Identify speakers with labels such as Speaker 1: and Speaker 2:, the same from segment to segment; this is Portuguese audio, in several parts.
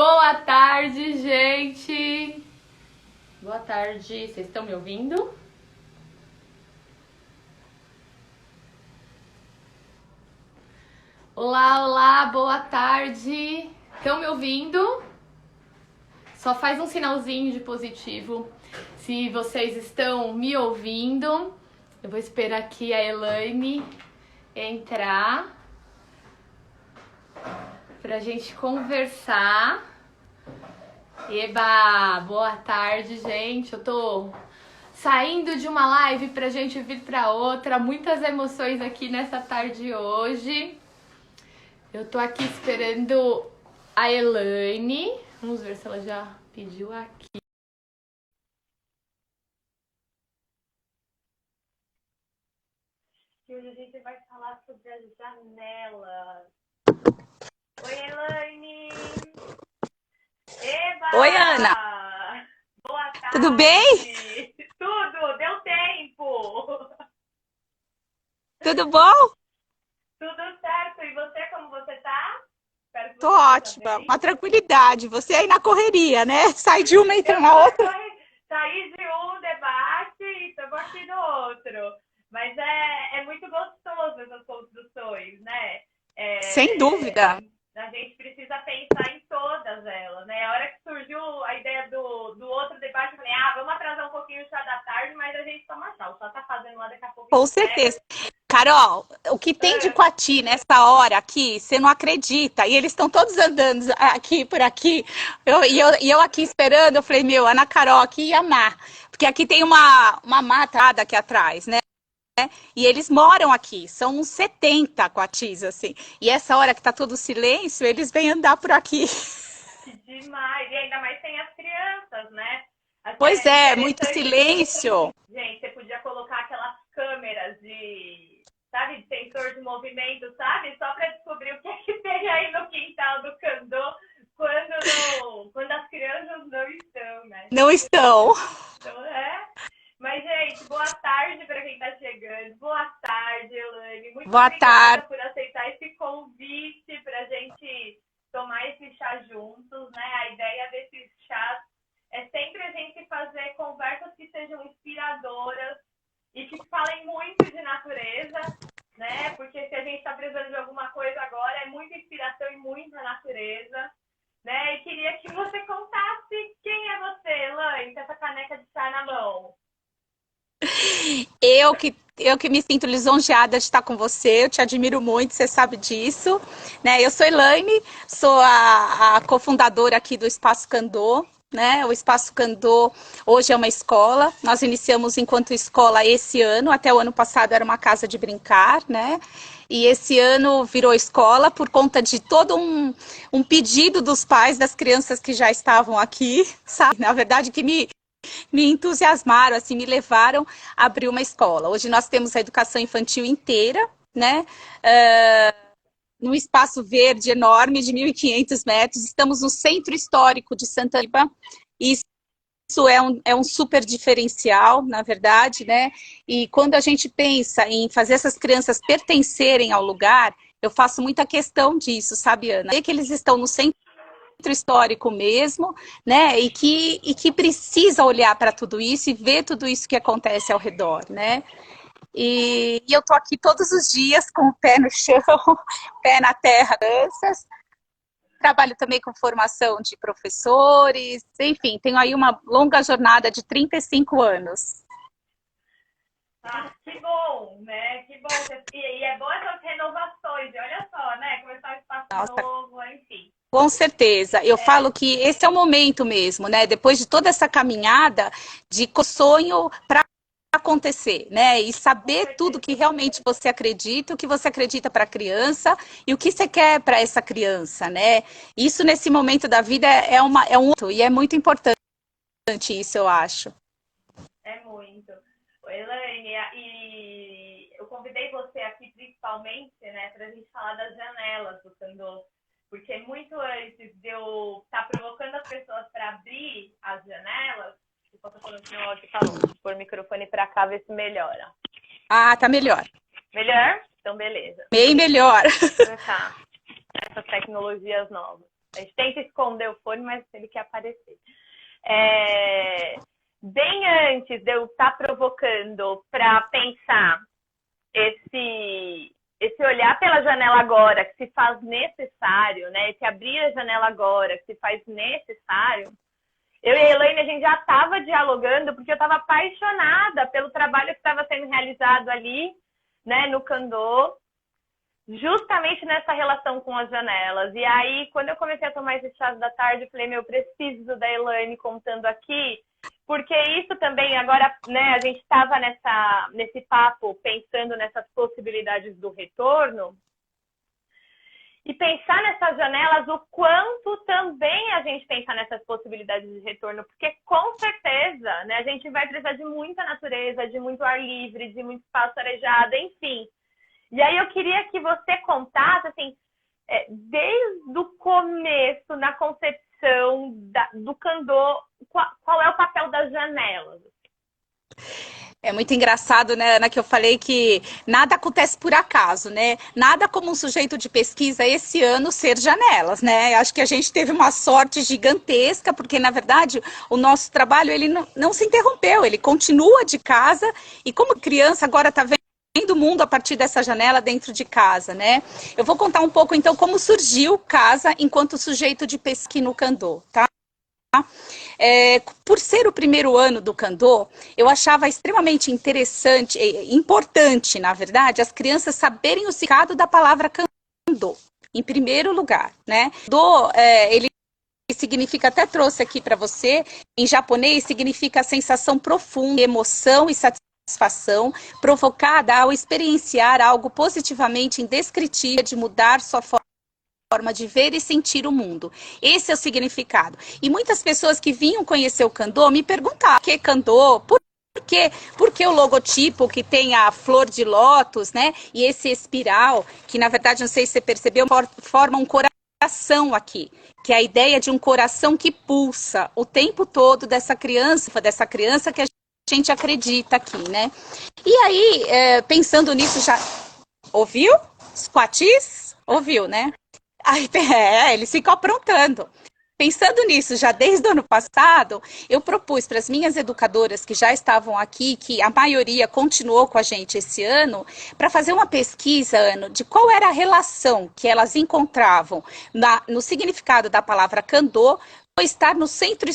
Speaker 1: Boa tarde, gente! Boa tarde, vocês estão me ouvindo? Olá, olá, boa tarde! Estão me ouvindo? Só faz um sinalzinho de positivo se vocês estão me ouvindo. Eu vou esperar aqui a Elaine entrar pra gente conversar. Eba, boa tarde, gente. Eu tô saindo de uma live pra gente vir pra outra. Muitas emoções aqui nessa tarde hoje. Eu tô aqui esperando a Elaine. Vamos ver se ela já pediu aqui.
Speaker 2: E hoje a gente vai falar sobre as janelas. Oi, Elaine! Eba!
Speaker 3: Oi, Ana!
Speaker 2: Boa tarde!
Speaker 3: Tudo bem?
Speaker 2: Tudo! Deu tempo!
Speaker 3: Tudo bom?
Speaker 2: Tudo certo! E você, como você tá? Espero que
Speaker 3: Tô
Speaker 2: você
Speaker 3: ótima, uma tranquilidade. Você aí na correria, né? Sai de uma e entra na outra.
Speaker 2: Saí de um debate e estamos aqui no outro. Mas é muito gostoso essas construções, né?
Speaker 3: Sem dúvida.
Speaker 2: A gente precisa pensar em todas elas, né? A hora que surgiu a ideia do outro debate, eu falei, vamos atrasar um pouquinho o chá da tarde, mas a gente toma chá. O chá tá fazendo lá daqui a pouco.
Speaker 3: Com certeza. Carol, o que tem de Coati nessa hora aqui, você não acredita. E eles estão todos andando aqui por aqui. E eu aqui esperando, eu falei, Ana Carol aqui ia amar. Porque aqui tem uma mata aqui atrás, né? E eles moram aqui, são uns 70 coatis, assim. E essa hora que tá todo silêncio, eles vêm andar por aqui.
Speaker 2: Que demais! E ainda mais tem as crianças, né?
Speaker 3: Pois é, muito silêncio.
Speaker 2: Gente, você podia colocar aquelas câmeras sabe, de sensor de movimento, sabe? Só para descobrir o que é que tem aí no quintal do Candô quando as crianças não estão, né?
Speaker 3: Não estão.
Speaker 2: Então, Mas, gente, boa tarde para quem está chegando. Boa tarde, Elaine. Muito obrigada por aceitar esse convite para a gente tomar esse chá juntos, né? A ideia desses chás é sempre a gente fazer conversas que sejam inspiradoras e que falem muito de natureza, né? Porque se a gente está precisando de alguma coisa agora, é muita inspiração e muita natureza, né? E queria que você contasse quem é você, Elaine, com essa caneca de chá na mão.
Speaker 3: Eu que me sinto lisonjeada de estar com você, eu te admiro muito, você sabe disso, né? Eu sou Elaine, sou a cofundadora aqui do Espaço Candô, né? O Espaço Candô hoje é uma escola, nós iniciamos enquanto escola esse ano, até o ano passado era uma casa de brincar, né? E esse ano virou escola por conta de todo um pedido dos pais das crianças que já estavam aqui, sabe? Na verdade, que me entusiasmaram, assim, me levaram a abrir uma escola. Hoje nós temos a educação infantil inteira, né? Num espaço verde enorme de 1.500 metros. Estamos no centro histórico de Santa Liba. E isso é um super diferencial, na verdade, né? E quando a gente pensa em fazer essas crianças pertencerem ao lugar, eu faço muita questão disso, sabe, Ana? Que eles estão no centro histórico mesmo, né, e que precisa olhar para tudo isso e ver tudo isso que acontece ao redor, né, e eu tô aqui todos os dias com o pé no chão, pé na terra, danças, trabalho também com formação de professores, enfim, tenho aí uma longa jornada de 35 anos.
Speaker 2: Que bom, né? Que bom. E é bom essas renovações, e olha só, né? Começar um espaço novo, enfim.
Speaker 3: Com certeza, eu falo que esse é o momento mesmo, né? Depois de toda essa caminhada de sonho para acontecer, né? E saber tudo que realmente você acredita, o que você acredita para a criança e o que você quer para essa criança, né? Isso nesse momento da vida e é muito importante isso, eu acho.
Speaker 2: É muito. Elaine, e eu convidei você aqui principalmente, né, para a gente falar das janelas do Candô. Porque muito antes de eu estar provocando as pessoas para abrir as janelas, enquanto eu tô no meu áudio, vou pôr o microfone para cá, ver se melhora.
Speaker 3: Tá melhor.
Speaker 2: Melhor? Então, beleza.
Speaker 3: Bem melhor.
Speaker 2: Tá. Essas tecnologias novas. A gente tenta esconder o fone, mas ele quer aparecer. Bem antes de eu estar provocando para pensar esse olhar pela janela agora, que se faz necessário, né? Esse abrir a janela agora, que se faz necessário, eu e a Elaine, a gente já estava dialogando, porque eu estava apaixonada pelo trabalho que estava sendo realizado ali, né, no Kandô, justamente nessa relação com as janelas. E aí, quando eu comecei a tomar esse chá da tarde, eu falei, eu preciso da Elaine contando aqui, porque isso também, agora, né, a gente estava nesse papo, pensando nessas possibilidades do retorno, e pensar nessas janelas, o quanto também a gente pensa nessas possibilidades de retorno, porque com certeza, né, a gente vai precisar de muita natureza, de muito ar livre, de muito espaço arejado, enfim. E aí eu queria que você contasse, assim, desde o começo, na concepção do Kandô, qual é o papel das janelas?
Speaker 3: É muito engraçado, né, Ana, que eu falei que nada acontece por acaso, né? Nada como um sujeito de pesquisa esse ano ser janelas, né? Acho que a gente teve uma sorte gigantesca, porque, na verdade, o nosso trabalho, ele não se interrompeu, ele continua de casa, e como criança agora está vendo o mundo a partir dessa janela dentro de casa, né? Eu vou contar um pouco, então, como surgiu casa enquanto sujeito de pesquisa no Kandô, tá? Por ser o primeiro ano do Kandô, eu achava extremamente interessante, importante, na verdade, as crianças saberem o significado da palavra Kandô, em primeiro lugar, né? Kandô, ele significa, até trouxe aqui para você, em japonês, significa sensação profunda, emoção e satisfação provocada ao experienciar algo positivamente indescritível de mudar sua forma de ver e sentir o mundo. Esse é o significado. E muitas pessoas que vinham conhecer o Kandô me perguntavam por que Kandô, por quê? Porque o logotipo que tem a flor de lótus, né? E esse espiral, que na verdade, não sei se você percebeu, forma um coração aqui, que é a ideia de um coração que pulsa o tempo todo dessa criança que a gente acredita aqui, né? E aí, pensando nisso, já ouviu? Os quatis? Ouviu, né? Aí, eles ficam aprontando. Pensando nisso, já desde o ano passado, eu propus para as minhas educadoras que já estavam aqui, que a maioria continuou com a gente esse ano, para fazer uma pesquisa, Ana, de qual era a relação que elas encontravam no significado da palavra Kandô, ou estar no centro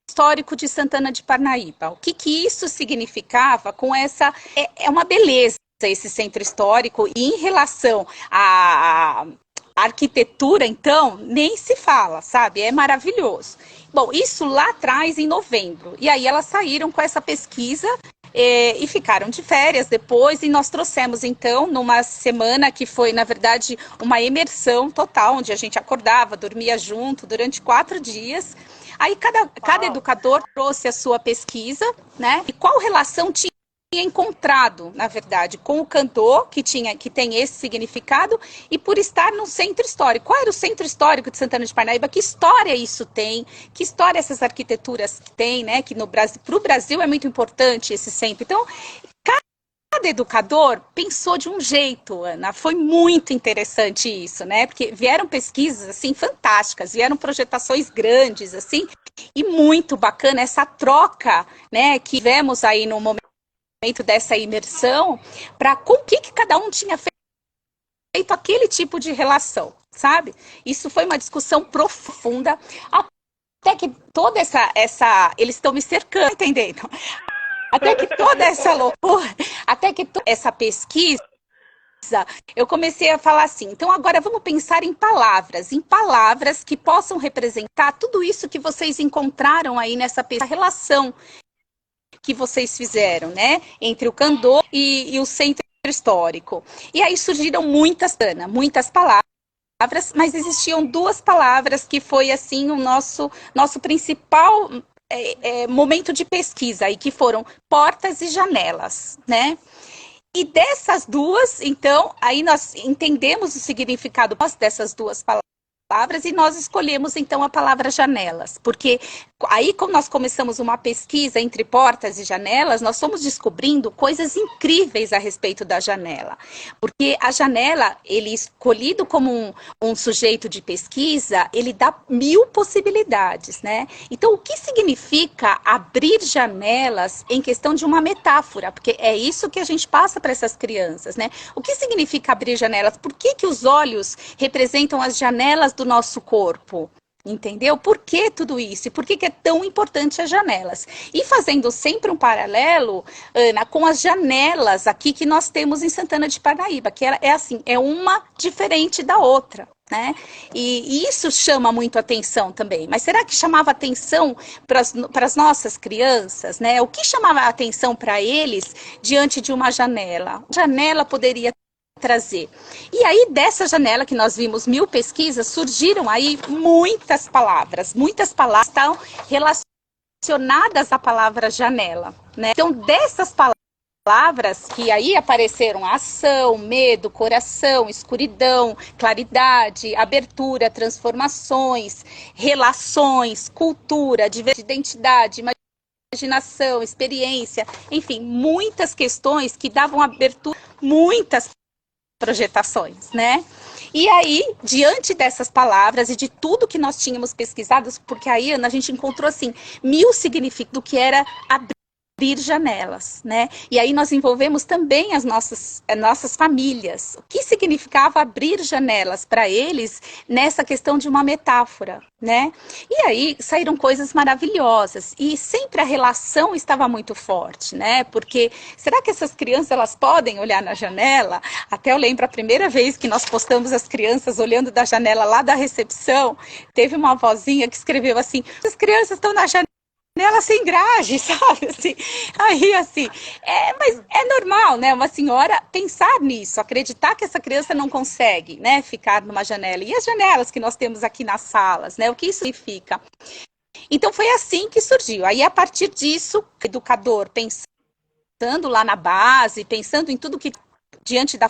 Speaker 3: histórico de Santana de Parnaíba. O que isso significava com essa... É uma beleza esse centro histórico, e em relação a arquitetura, então, nem se fala, sabe? É maravilhoso. Bom, isso lá atrás, em novembro. E aí elas saíram com essa pesquisa e ficaram de férias depois. E nós trouxemos, então, numa semana que foi, na verdade, uma imersão total, onde a gente acordava, dormia junto durante 4 dias. Aí cada educador trouxe a sua pesquisa, né? E qual relação tinha encontrado, na verdade, com o Kandô, que tem esse significado, e por estar no centro histórico. Qual era o centro histórico de Santana de Parnaíba? Que história isso tem? Que história essas arquiteturas têm, né? Que para o Brasil é muito importante esse centro. Então, cada educador pensou de um jeito, Ana. Foi muito interessante isso, né? Porque vieram pesquisas, assim, fantásticas, vieram projetações grandes, assim, e muito bacana essa troca, né? Que tivemos aí no momento dessa imersão, para com o que cada um tinha feito aquele tipo de relação, sabe? Isso foi uma discussão profunda, até que toda essa eles estão me cercando, entendendo? Até que toda essa loucura, até que toda essa pesquisa, eu comecei a falar assim, então agora vamos pensar em palavras que possam representar tudo isso que vocês encontraram aí nessa relação que vocês fizeram, né, entre o Kandô e o centro histórico. E aí surgiram muitas palavras, mas existiam 2 palavras que foi, assim, o nosso principal momento de pesquisa, e que foram portas e janelas, né? E dessas 2, então, aí nós entendemos o significado dessas 2 palavras, palavras e nós escolhemos então a palavra janelas, porque aí quando nós começamos uma pesquisa entre portas e janelas, nós fomos descobrindo coisas incríveis a respeito da janela, porque a janela, ele escolhido como um sujeito de pesquisa, ele dá 1000 possibilidades, né? Então o que significa abrir janelas em questão de uma metáfora, porque é isso que a gente passa para essas crianças, né? O que significa abrir janelas? Por que os olhos representam as janelas do nosso corpo? Entendeu? Por que tudo isso? E por que é tão importante as janelas? E fazendo sempre um paralelo, Ana, com as janelas aqui que nós temos em Santana de Parnaíba, que é assim, é uma diferente da outra, né? E isso chama muito atenção também. Mas será que chamava atenção para as nossas crianças, né? O que chamava atenção para eles diante de uma janela? A janela poderia trazer. E aí, dessa janela que nós vimos 1000 pesquisas, surgiram aí muitas palavras estão relacionadas à palavra janela, né? Então, dessas palavras que aí apareceram ação, medo, coração, escuridão, claridade, abertura, transformações, relações, cultura, identidade, imaginação, experiência, enfim, muitas questões que davam abertura, muitas projetações, né? E aí, diante dessas palavras e de tudo que nós tínhamos pesquisado, porque aí, Ana, a gente encontrou, assim, 1000 significados do que era abrir janelas, né? E aí nós envolvemos também as nossas famílias. O que significava abrir janelas para eles nessa questão de uma metáfora, né? E aí saíram coisas maravilhosas e sempre a relação estava muito forte, né? Porque será que essas crianças elas podem olhar na janela? Até eu lembro a primeira vez que nós postamos as crianças olhando da janela lá da recepção, teve uma vozinha que escreveu assim: as crianças estão na janela sem grade, sabe, assim, aí assim, mas é normal, né, uma senhora pensar nisso, acreditar que essa criança não consegue, né, ficar numa janela, e as janelas que nós temos aqui nas salas, né, o que isso significa? Então foi assim que surgiu, aí a partir disso, o educador pensando lá na base, pensando em tudo que, diante da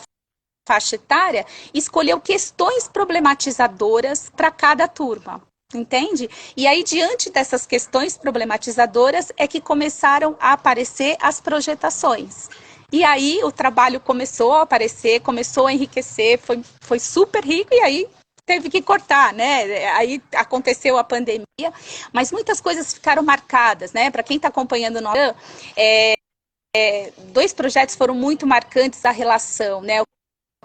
Speaker 3: faixa etária, escolheu questões problematizadoras para cada turma. Entende? E aí, diante dessas questões problematizadoras, é que começaram a aparecer as projetações. E aí, o trabalho começou a aparecer, começou a enriquecer, foi super rico, e aí teve que cortar, né? Aí aconteceu a pandemia, mas muitas coisas ficaram marcadas, né? Para quem está acompanhando no dois projetos foram muito marcantes a relação, né?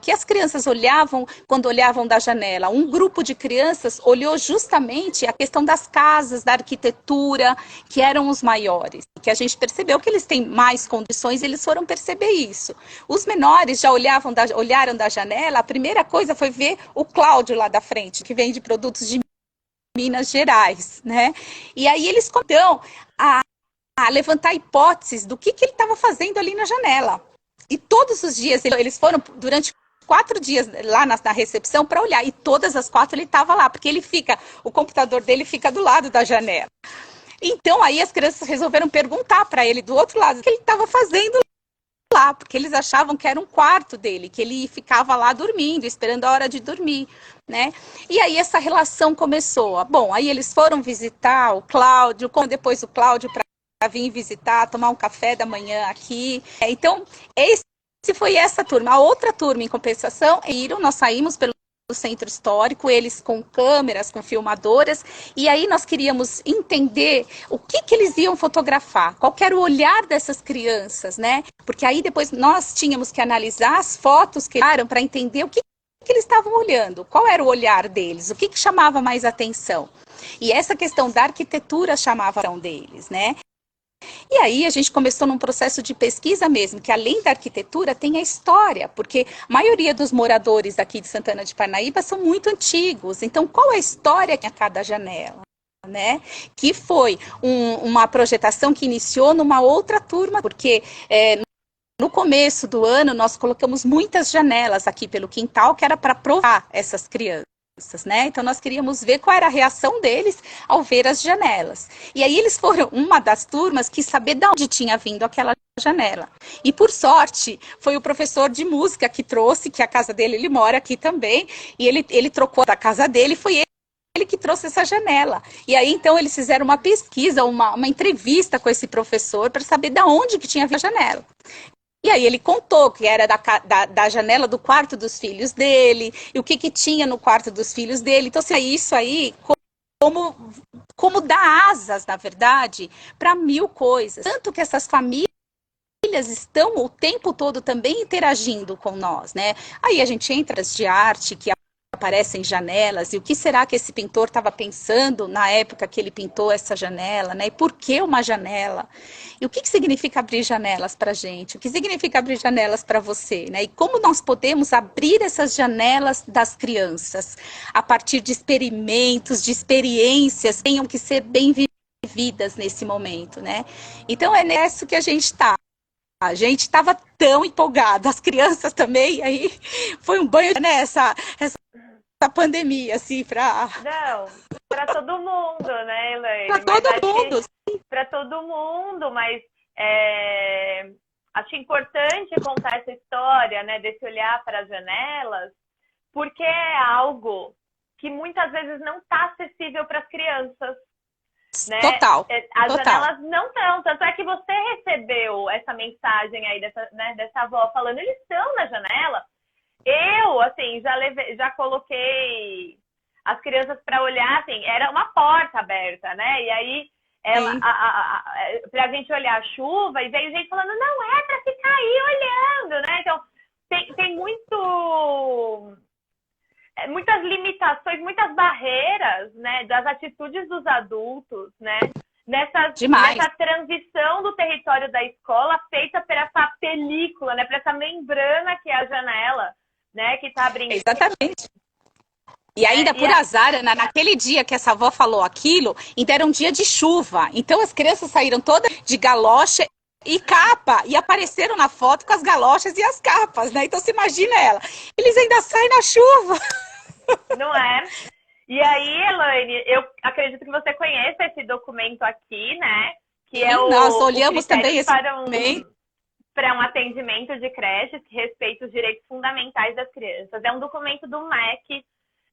Speaker 3: Que as crianças olhavam quando olhavam da janela. Um grupo de crianças olhou justamente a questão das casas, da arquitetura, que eram os maiores, que a gente percebeu que eles têm mais condições, eles foram perceber isso. Os menores já olharam da janela, a primeira coisa foi ver o Cláudio lá da frente, que vende produtos de Minas Gerais, né? E aí eles começaram a levantar hipóteses do que ele estava fazendo ali na janela. E todos os dias eles foram durante 4 dias lá na recepção para olhar, e todas as 4 ele estava lá, porque o computador dele fica do lado da janela. Então aí as crianças resolveram perguntar para ele do outro lado o que ele estava fazendo lá, porque eles achavam que era um quarto dele, que ele ficava lá dormindo, esperando a hora de dormir, né? E aí essa relação começou. Bom, aí eles foram visitar o Cláudio, depois o Cláudio para vir visitar, tomar um café da manhã aqui. Então, foi essa turma. A outra turma, em compensação, nós saímos pelo centro histórico, eles com câmeras, com filmadoras, e aí nós queríamos entender o que eles iam fotografar, qual era o olhar dessas crianças, né? Porque aí depois nós tínhamos que analisar as fotos que eram para entender o que eles estavam olhando, qual era o olhar deles, o que chamava mais atenção. E essa questão da arquitetura chamava a atenção deles, né? E aí a gente começou num processo de pesquisa mesmo, que além da arquitetura tem a história, porque a maioria dos moradores daqui de Santana de Parnaíba são muito antigos. Então, qual é a história que a cada janela? Né? Que foi uma projetação que iniciou numa outra turma, porque no começo do ano nós colocamos muitas janelas aqui pelo quintal, que era para provar essas crianças. Né? Então nós queríamos ver qual era a reação deles ao ver as janelas. E aí eles foram uma das turmas que saber de onde tinha vindo aquela janela. E por sorte, foi o professor de música que trouxe, que a casa dele, ele mora aqui também, e ele trocou da casa dele, foi ele que trouxe essa janela. E aí, então, eles fizeram uma pesquisa, uma entrevista com esse professor para saber de onde que tinha a janela. E aí ele contou que era da janela do quarto dos filhos dele, e o que tinha no quarto dos filhos dele. Então, assim, isso aí, como dá asas, na verdade, para mil coisas. Tanto que essas famílias estão o tempo todo também interagindo com nós, né? Aí a gente entra de arte que aparecem janelas, e o que será que esse pintor estava pensando na época que ele pintou essa janela, né? E por que uma janela? E o que significa abrir janelas para a gente? O que significa abrir janelas para você, né? E como nós podemos abrir essas janelas das crianças a partir de experimentos, de experiências que tenham que ser bem vividas nesse momento, né? Então é nisso que a gente está. A gente estava tão empolgado, as crianças também, aí foi um banho nessa pandemia, assim, para...
Speaker 2: Não, para todo mundo, né, Elaine?
Speaker 3: Para todo mundo.
Speaker 2: Para todo mundo, mas acho importante contar essa história, né, desse olhar para as janelas, porque é algo que muitas vezes não está acessível para as crianças. Né?
Speaker 3: Total.
Speaker 2: As
Speaker 3: total.
Speaker 2: janelas não estão, tanto é que você recebeu essa mensagem aí dessa avó falando, eles estão na janela. Eu, assim, já coloquei as crianças para olhar, assim, era uma porta aberta, né? E aí, pra gente olhar a chuva, e veio gente falando, não é para ficar aí olhando, né? Então, tem muitas limitações, muitas barreiras, né, das atitudes dos adultos, né, nessa transição do território da escola feita por essa película, né, por essa membrana que é a janela, né, que está abrindo.
Speaker 3: Exatamente. E ainda por azar, Ana, naquele dia que essa avó falou aquilo, então era um dia de chuva, então as crianças saíram todas de galocha e capa, e apareceram na foto com as galochas e as capas, né? Então, você imagina ela. Eles ainda saem na chuva.
Speaker 2: Não é? E aí, Elaine, eu acredito que você conheça esse documento aqui, né? Que é
Speaker 3: nós olhamos também esse
Speaker 2: documento para um atendimento de creches que respeita os direitos fundamentais das crianças. É um documento do MEC,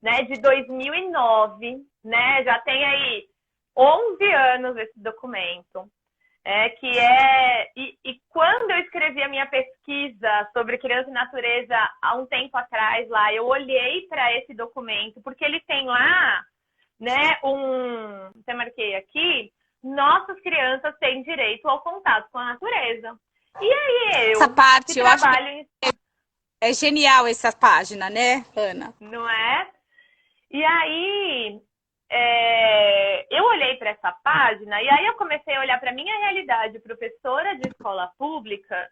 Speaker 2: né, de 2009, né? Já tem aí 11 anos esse documento. E quando eu escrevi a minha pesquisa sobre criança e natureza há um tempo atrás lá, eu olhei para esse documento, porque ele tem lá, né, até marquei aqui, nossas crianças têm direito ao contato com a natureza. E aí
Speaker 3: essa parte, eu acho que é genial essa página, né, Ana?
Speaker 2: Não é? E aí... eu olhei para essa página e aí eu comecei a olhar para a minha realidade, professora de escola pública,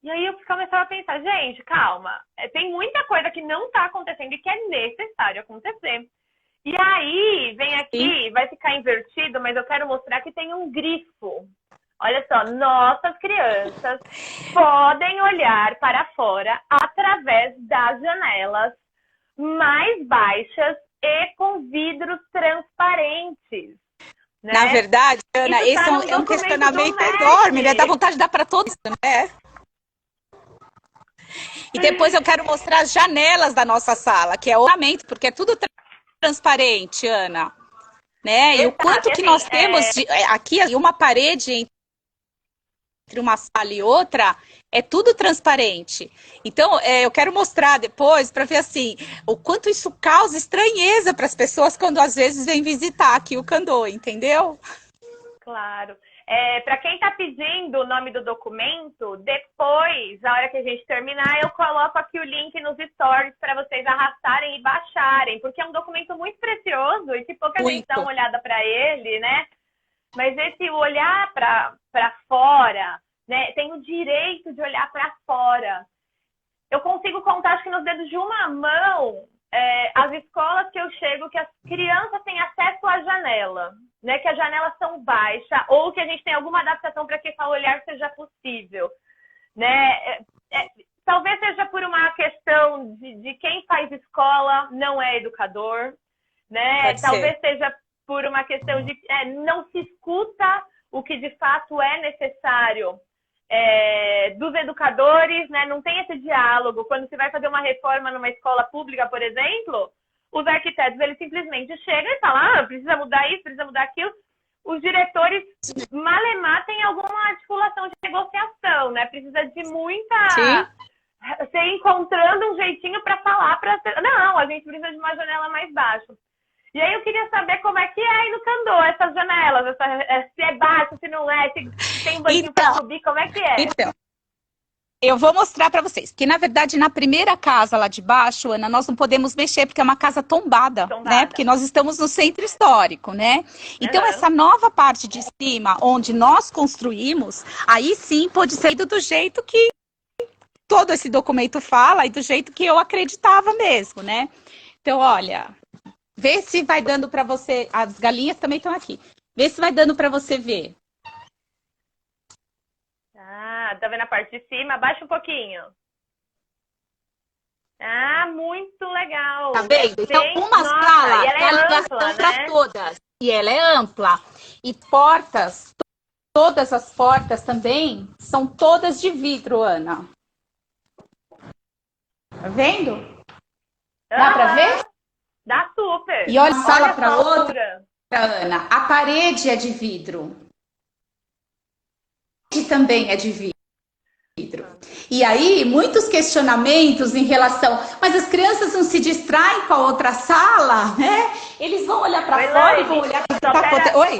Speaker 2: e aí eu começava a pensar, gente, calma, tem muita coisa que não está acontecendo e que é necessário acontecer. E aí, vem aqui, vai ficar invertido, mas eu quero mostrar que tem um grifo. Olha só, nossas crianças podem olhar para fora através das janelas mais baixas e com vidros transparentes. Né?
Speaker 3: Na verdade, Ana, esse é um questionamento enorme, né? Dá vontade de dar para todos, né? E depois eu quero mostrar as janelas da nossa sala, que é o ornamento, porque é tudo transparente, Ana. Né? E o quanto que nós temos aqui, uma parede entre uma sala e outra, é tudo transparente. Então, eu quero mostrar depois para ver assim, o quanto isso causa estranheza para as pessoas quando às vezes vêm visitar aqui o Candô, entendeu?
Speaker 2: Claro. Para quem está pedindo o nome do documento, depois, na hora que a gente terminar, eu coloco aqui o link nos stories para vocês arrastarem e baixarem, porque é um documento muito precioso e que pouca gente dá uma olhada para ele, né? Mas esse olhar para fora, né? Tem o direito de olhar para fora. Eu consigo contar, acho que nos dedos de uma mão, as escolas que eu chego, que as crianças têm acesso à janela, né? Que as janelas são baixas, ou que a gente tem alguma adaptação para que esse olhar seja possível, né? Talvez seja por uma questão de quem faz escola não é educador, né? Talvez seja por uma questão de não se escuta o que de fato é necessário dos educadores, né? Não tem esse diálogo. Quando você vai fazer uma reforma numa escola pública, por exemplo, os arquitetos, eles simplesmente chegam e falam, precisa mudar isso, precisa mudar aquilo. Os diretores, malemar, tem alguma articulação de negociação, né? Precisa de muita...
Speaker 3: Sim.
Speaker 2: Você encontrando um jeitinho para falar não, a gente precisa de uma janela mais baixa. E aí eu queria saber como é que é aí no Candô, essas janelas, se é baixo, se não é, se tem um banquinho para subir, como é que é?
Speaker 3: Então, eu vou mostrar para vocês, porque na verdade na primeira casa lá de baixo, Ana, nós não podemos mexer porque é uma casa tombada, né? Porque nós estamos no centro histórico, né? Então essa nova parte de cima, onde nós construímos, aí sim pode ser do jeito que todo esse documento fala e do jeito que eu acreditava mesmo, né? Então, olha, vê se vai dando para você, as galinhas também estão aqui, vê se vai dando para você ver.
Speaker 2: Tá vendo a parte de cima? Abaixa um pouquinho. Muito legal.
Speaker 3: Tá vendo? Então, uma sala, ela é ampla, para todas. E ela é ampla. E portas, todas as portas também, são todas de vidro, Ana. Tá vendo? Dá pra ver?
Speaker 2: Dá super.
Speaker 3: E olha a sala para outra, Ana. A parede é de vidro. E também é de vidro. E aí, muitos questionamentos em relação... Mas as crianças não se distraem com a outra sala, né? Eles vão olhar para fora e vão olhar para... Oi?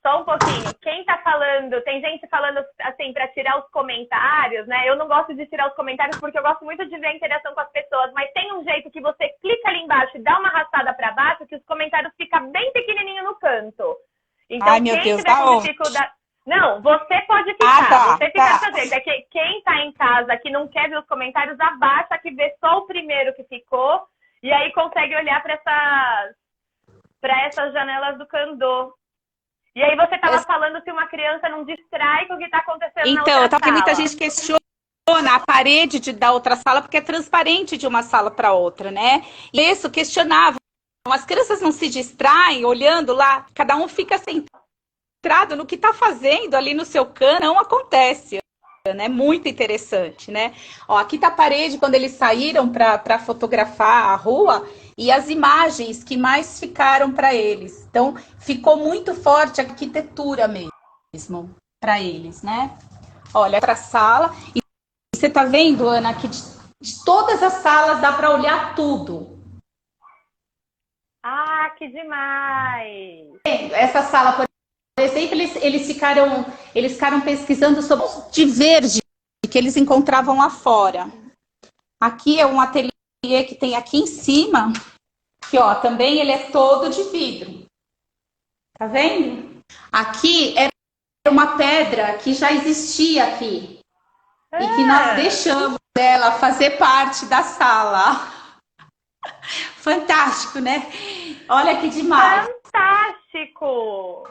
Speaker 2: Só um pouquinho. Quem tá falando... Tem gente falando assim, para tirar os comentários, né? Eu não gosto de tirar os comentários porque eu gosto muito de ver a interação com as pessoas, mas tem um jeito que você clica ali embaixo e dá uma arrastada para baixo que os comentários ficam bem pequenininho no canto. Então,
Speaker 3: ai, meu Deus,
Speaker 2: tiver com dificuldade... Não, você pode ficar. Você fica fazendo. É que quem tá em casa que não quer ver os comentários, abaixa que vê só o primeiro que ficou e aí consegue olhar para essas janelas do Candô. E aí você tava falando se uma criança não distrai com o que tá acontecendo na outra sala. Então,
Speaker 3: muita gente questiona a parede da outra sala porque é transparente de uma sala para outra, né? E isso questionava. As crianças não se distraem olhando lá, cada um fica sentado no que está fazendo ali no seu canto, não acontece, né? Muito interessante, né? Ó, aqui tá a parede quando eles saíram para fotografar a rua e as imagens que mais ficaram para eles. Então, ficou muito forte a arquitetura mesmo para eles, né? Olha para a sala e você tá vendo, Ana, que de todas as salas dá para olhar tudo.
Speaker 2: Que demais!
Speaker 3: Essa sala, por exemplo, eles ficaram pesquisando sobre o de verde que eles encontravam lá fora. Aqui é um ateliê que tem aqui em cima, que ó, também ele é todo de vidro. Tá vendo? Aqui era uma pedra que já existia aqui. E que nós deixamos ela fazer parte da sala. Fantástico, né? Olha que demais.
Speaker 2: Fantástico!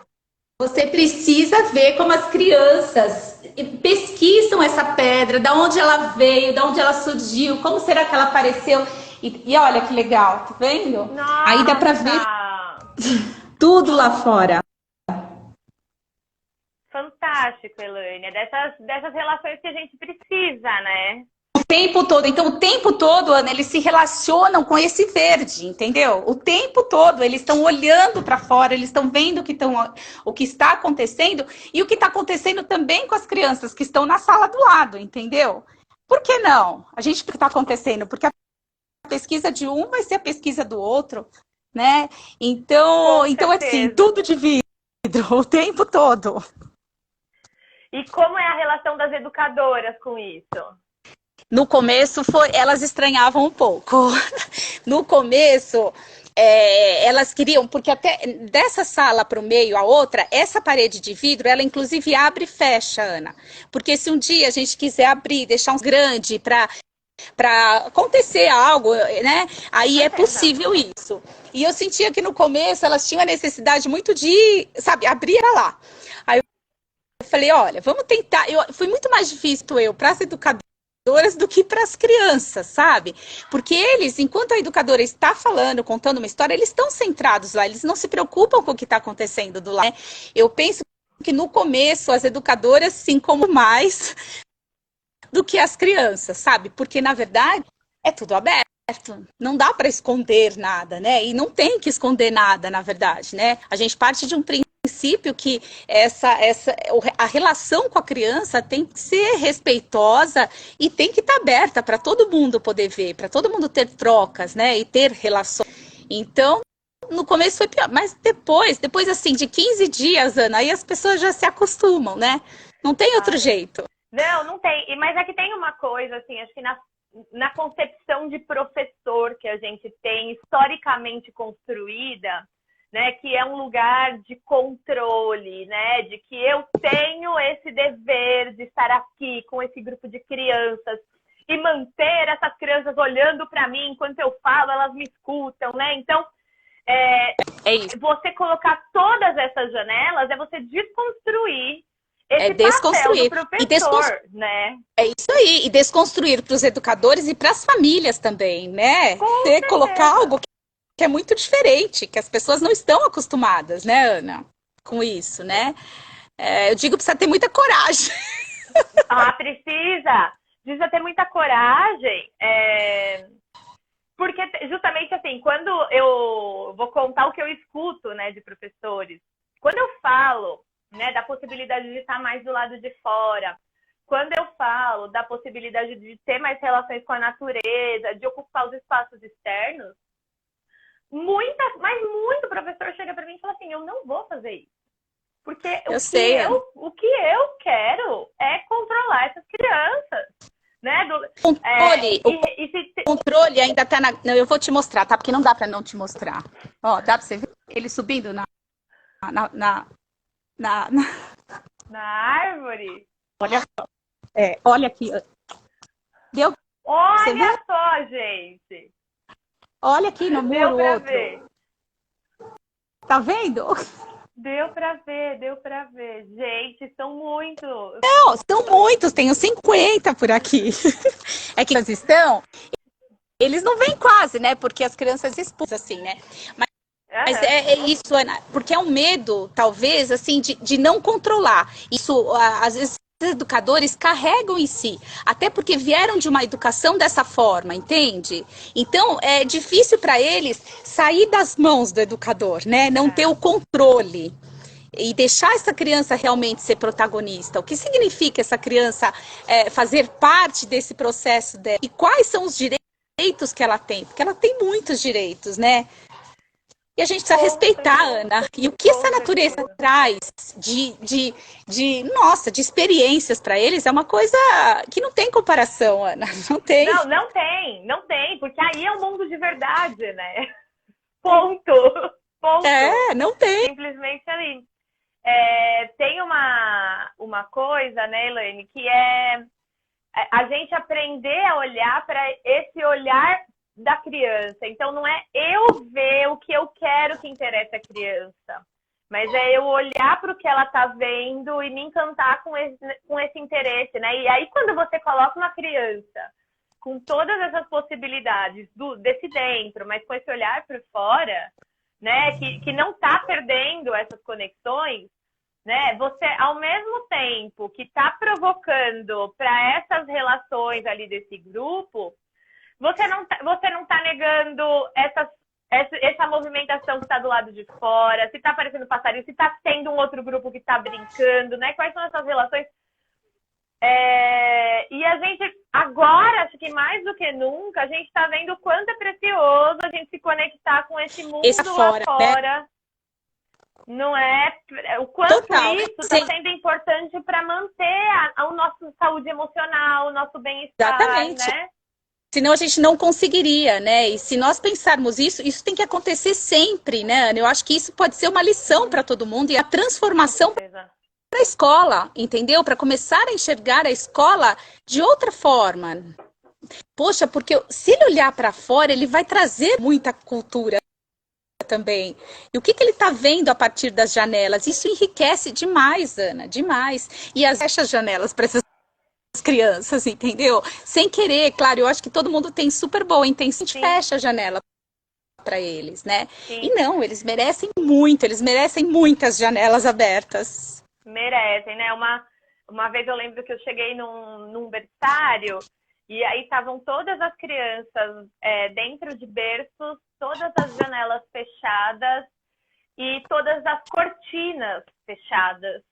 Speaker 3: Você precisa ver como as crianças pesquisam essa pedra, da onde ela veio, da onde ela surgiu, como será que ela apareceu. E olha que legal, tá vendo?
Speaker 2: Nossa.
Speaker 3: Aí dá pra ver tudo lá fora.
Speaker 2: Fantástico, Elaine. Dessas relações que a gente precisa, né?
Speaker 3: O tempo todo. Então, o tempo todo, Ana, eles se relacionam com esse verde, entendeu? O tempo todo, eles estão olhando para fora, eles estão vendo o que está acontecendo e o que está acontecendo também com as crianças que estão na sala do lado, entendeu? Por que não? A gente, o que está acontecendo? Porque a pesquisa de um vai ser a pesquisa do outro, né? Então assim, tudo de vidro, o tempo todo.
Speaker 2: E como é a relação das educadoras com isso?
Speaker 3: No começo, elas estranhavam um pouco. No começo, elas queriam, porque até dessa sala para o meio, a outra, essa parede de vidro, ela inclusive abre e fecha, Ana. Porque se um dia a gente quiser abrir, deixar um grande para acontecer algo, né? Aí é possível isso. E eu sentia que no começo elas tinham a necessidade muito de, sabe, abrir era lá. Aí eu falei, olha, vamos tentar. Foi muito mais difícil para as educadoras do que para as crianças, sabe? Porque eles, enquanto a educadora está falando, contando uma história, eles estão centrados lá, eles não se preocupam com o que está acontecendo do lado. Eu penso que no começo as educadoras se incomodam mais do que as crianças, sabe? Porque, na verdade, é tudo aberto. Não dá para esconder nada, né? E não tem que esconder nada, na verdade, né? A gente parte de um princípio que a relação com a criança tem que ser respeitosa e tem que estar aberta para todo mundo poder ver, para todo mundo ter trocas, né? E ter relações. Então, no começo foi pior, mas depois assim, de 15 dias, Ana, aí as pessoas já se acostumam, né? Não tem outro jeito.
Speaker 2: Não tem. Mas é que tem uma coisa, assim, acho que na concepção de professor que a gente tem historicamente construída, né, que é um lugar de controle, né, de que eu tenho esse dever de estar aqui com esse grupo de crianças e manter essas crianças olhando para mim enquanto eu falo, elas me escutam, né? Então, você colocar todas essas janelas é você desconstruir esse
Speaker 3: desconstruir
Speaker 2: papel do professor, né?
Speaker 3: É isso aí, e desconstruir para os educadores e para as famílias também, né? Você colocar algo que é muito diferente, que as pessoas não estão acostumadas, né, Ana? Com isso, né? Eu digo que precisa ter muita coragem.
Speaker 2: Precisa ter muita coragem, porque justamente assim, quando eu vou contar o que eu escuto, né, de professores, quando eu falo, né, da possibilidade de estar mais do lado de fora, quando eu falo da possibilidade de ter mais relações com a natureza, de ocupar os espaços externos, muito professor chega para mim e fala assim, eu não vou fazer isso. Porque o que eu quero é controlar essas crianças. Né?
Speaker 3: Controle ainda tá na... Não, eu vou te mostrar, tá? Porque não dá para não te mostrar. Ó, dá para você ver ele subindo na
Speaker 2: árvore?
Speaker 3: Olha aqui. Deu?
Speaker 2: Olha só, gente.
Speaker 3: Olha aqui no muro outro.
Speaker 2: Ver.
Speaker 3: Tá vendo?
Speaker 2: Deu pra ver. Gente, são muitos.
Speaker 3: Não, são muitos, tenho 50 por aqui. É que eles eles não vêm quase, né? Porque as crianças expulsam, assim, né? Mas é isso, Ana, porque é um medo, talvez, assim, de não controlar. Isso, às vezes, os educadores carregam em si, até porque vieram de uma educação dessa forma, entende? Então, é difícil para eles sair das mãos do educador, né? Não ter o controle e deixar essa criança realmente ser protagonista. O que significa essa criança fazer parte desse processo dela? E quais são os direitos que ela tem? Porque ela tem muitos direitos, né? E a gente precisa respeitar, Ana. E o que essa natureza traz de experiências para eles é uma coisa que não tem comparação, Ana. Não tem.
Speaker 2: Não tem, porque aí é um mundo de verdade, né? Ponto.
Speaker 3: Não tem.
Speaker 2: Simplesmente ali. Tem uma coisa, né, Elaine, que é a gente aprender a olhar para esse olhar da criança. Então, não é eu ver o que eu quero que interessa a criança, mas é eu olhar para o que ela está vendo e me encantar com esse interesse, né? E aí, quando você coloca uma criança com todas essas possibilidades desse dentro, mas com esse olhar por fora, né? Que não está perdendo essas conexões, né? Você, ao mesmo tempo que está provocando para essas relações ali desse grupo, você não tá negando essa movimentação que está do lado de fora, se está aparecendo passarinho, se está tendo um outro grupo que está brincando, né? Quais são essas relações? E a gente, agora, acho que mais do que nunca, a gente está vendo o quanto é precioso a gente se conectar com esse mundo lá fora. Né? Não é? O quanto isso está sendo importante para manter a nossa saúde emocional, o nosso bem-estar, né?
Speaker 3: Senão a gente não conseguiria, né? E se nós pensarmos isso tem que acontecer sempre, né, Ana? Eu acho que isso pode ser uma lição para todo mundo e a transformação para a escola, entendeu? Para começar a enxergar a escola de outra forma. Poxa, porque se ele olhar para fora, ele vai trazer muita cultura também. E o que ele está vendo a partir das janelas? Isso enriquece demais, Ana, demais. E fecha as janelas para essas crianças, entendeu? Sem querer, claro, eu acho que todo mundo tem super boa intenção, a gente fecha a janela para eles, né? Sim. E não, eles merecem muito, eles merecem muitas janelas abertas.
Speaker 2: Merecem, né? Uma vez eu lembro que eu cheguei num berçário e aí estavam todas as crianças dentro de berços, todas as janelas fechadas e todas as cortinas fechadas,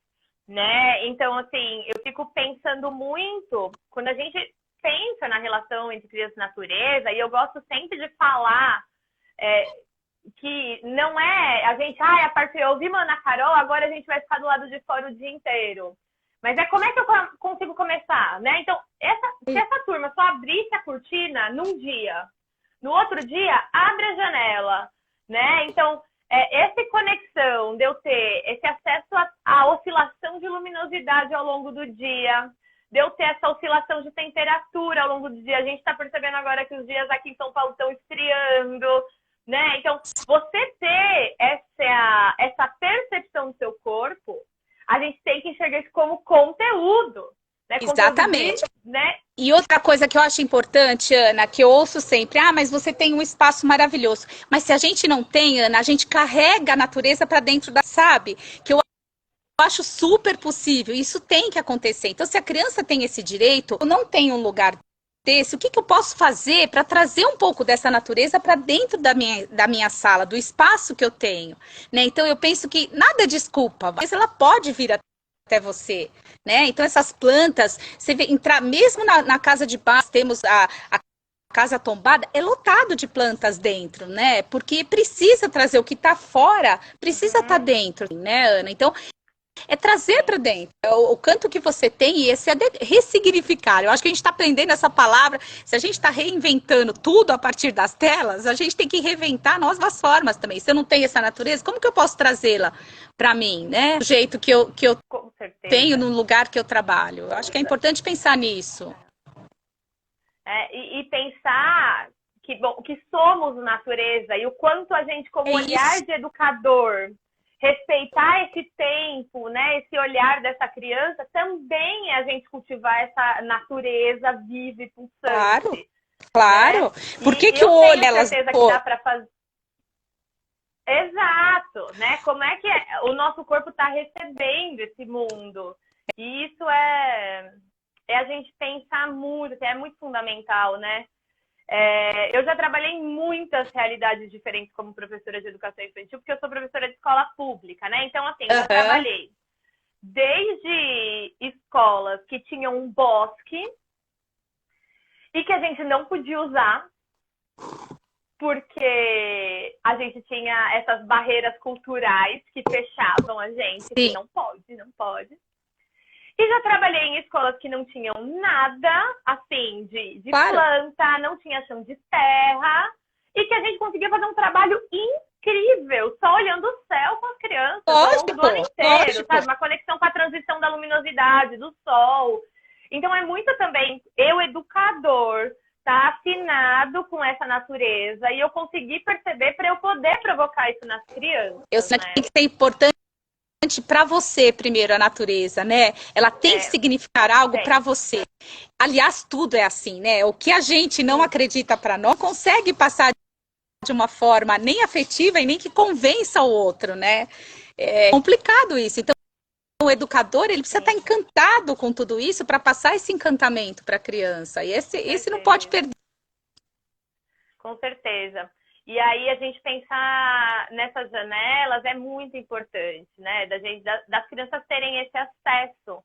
Speaker 2: né? Então, assim, eu fico pensando muito, quando a gente pensa na relação entre criança e natureza, e eu gosto sempre de falar que não é a gente, a partir eu ouvi Ana Carol, agora a gente vai ficar do lado de fora o dia inteiro. Mas como é que eu consigo começar, né? Então, se essa turma só abrisse a cortina num dia, no outro dia, abre a janela, né? Então, essa conexão de eu ter esse acesso à oscilação de luminosidade ao longo do dia, de eu ter essa oscilação de temperatura ao longo do dia. A gente está percebendo agora que os dias aqui em São Paulo estão esfriando, né? Então, você ter essa percepção do seu corpo, a gente tem que enxergar isso como conteúdo. Né?
Speaker 3: Exatamente.
Speaker 2: Né?
Speaker 3: E outra coisa que eu acho importante, Ana, que eu ouço sempre, mas você tem um espaço maravilhoso. Mas se a gente não tem, Ana, a gente carrega a natureza para dentro sabe? Que eu acho super possível, isso tem que acontecer. Então, se a criança tem esse direito, eu não tenho um lugar desse, o que eu posso fazer para trazer um pouco dessa natureza para dentro da minha sala, do espaço que eu tenho, né? Então, eu penso que nada é desculpa, mas ela pode vir até você, né? Então, essas plantas, você vê, entrar mesmo na casa de paz, temos a casa tombada, é lotado de plantas dentro, né? Porque precisa trazer o que está fora, precisa estar dentro, né, Ana? Então, é trazer para dentro o canto que você tem e esse é ressignificar. Eu acho que a gente está aprendendo essa palavra. Se a gente está reinventando tudo a partir das telas, a gente tem que reinventar novas formas também. Se eu não tenho essa natureza, como que eu posso trazê-la para mim, né? Do jeito que eu tenho no lugar que eu trabalho. Eu acho que é importante pensar nisso.
Speaker 2: E pensar que somos natureza e o quanto a gente, como olhar de educador, respeitar esse tempo, né, esse olhar dessa criança, também é a gente cultivar essa natureza viva e pulsante.
Speaker 3: Claro.
Speaker 2: Né?
Speaker 3: Por que o olho elas...
Speaker 2: Que dá para fazer. Exato, né? Como é que o nosso corpo está recebendo esse mundo? E isso é a gente pensar muito, é muito fundamental, né? Eu já trabalhei em muitas realidades diferentes como professora de educação infantil, porque eu sou professora de escola pública, né? Então, assim, eu trabalhei desde escolas que tinham um bosque e que a gente não podia usar, porque a gente tinha essas barreiras culturais que fechavam a gente. Que não pode. E já trabalhei em escolas que não tinham nada, assim, de planta, não tinha chão de terra, e que a gente conseguia fazer um trabalho incrível, só olhando o céu com as crianças ao longo do ano inteiro, sabe? Uma conexão com a transição da luminosidade, do sol. Então, é muito também, eu, educador, tá afinado com essa natureza, e eu consegui perceber para eu poder provocar isso nas crianças.
Speaker 3: Eu sei que tem que ser importante para você primeiro a natureza, né? Ela tem que significar algo para você. Aliás, tudo é assim, né? O que a gente não acredita para nós, consegue passar de uma forma nem afetiva e nem que convença o outro, né? É complicado isso. Então, o educador, ele precisa estar encantado com tudo isso para passar esse encantamento para a criança. E esse não pode perder.
Speaker 2: Com certeza. E aí a gente pensar nessas janelas é muito importante, né? Das crianças terem esse acesso.